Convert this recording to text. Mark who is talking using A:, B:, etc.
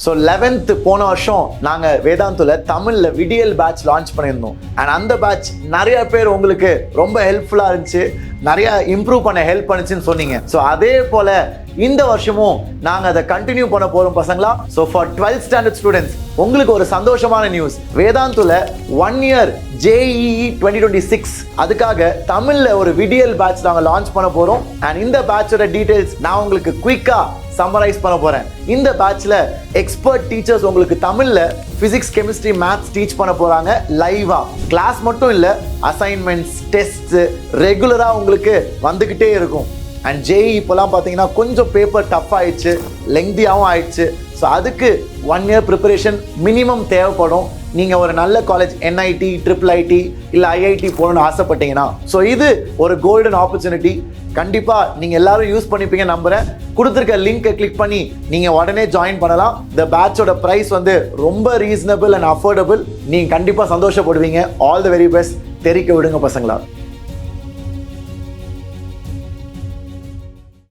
A: So 11th போன வருஷம் நாங்கள் வேதாந்துல தமிழில் விடியல் பேட்ச் லான்ச் பண்ணியிருந்தோம். அண்ட் அந்த பேட்ச் நிறைய பேர் உங்களுக்கு ரொம்ப ஹெல்ப்ஃபுல்லாக இருந்துச்சு, நிறைய இம்ப்ரூவ் பண்ண ஹெல்ப் பண்ணுச்சுன்னு சொன்னீங்க. ஸோ அதே போல இந்த வருஷமும் நாங்கள் அதை கண்டினியூ பண்ண போகிறோம் பசங்களா. So for 12th standard students உங்களுக்கு ஒரு சந்தோஷமான நியூஸ். வேதாந்துல 1 year JEE 2026 அதுக்காக தமிழில் ஒரு விடியல் பேட்ச் நாங்கள் லான்ச் பண்ண போகிறோம். அண்ட் இந்த பேட்சோட டீட்டெயில்ஸ் நான் உங்களுக்கு குயிக்காக சம்மரைஸ் பண்ண போறேன். இந்த பேட்ச்ல எக்ஸ்பர்ட் டீச்சர்ஸ் உங்களுக்கு தமிழ்ல பிசிக்ஸ், கெமிஸ்ட்ரி, மேத்ஸ் டீச் பண்ண போறாங்க லைவா. கிளாஸ் மட்டும் இல்ல, அசைன்மெண்ட்ஸ், டெஸ்ட் ரெகுலரா உங்களுக்கு வந்துகிட்டே இருக்கும். அண்ட் JEE இப்போலாம் பார்த்தீங்கன்னா கொஞ்சம் பேப்பர் டஃப் ஆயிடுச்சு, லெங்தியாகவும் ஆயிடுச்சு. ஸோ அதுக்கு 1 year ப்ரிப்பரேஷன் மினிமம் தேவைப்படும். நீங்கள் ஒரு நல்ல காலேஜ் NIT, IIIT இல்லை IIT போகணும்னு ஆசைப்பட்டீங்கன்னா ஸோ இது ஒரு கோல்டன் ஆப்பர்ச்சுனிட்டி. கண்டிப்பாக நீங்கள் எல்லாரும் யூஸ் பண்ணிப்பீங்க நம்புகிறேன். கொடுத்துருக்க லிங்கை கிளிக் பண்ணி நீங்கள் உடனே ஜாயின் பண்ணலாம். இந்த பேட்சோட ப்ரைஸ் வந்து ரொம்ப ரீசனபிள் அண்ட் அஃபோர்டபுள். நீங்கள் கண்டிப்பாக சந்தோஷப்படுவீங்க. All the very best. தெரிக்க விடுங்க பசங்களா.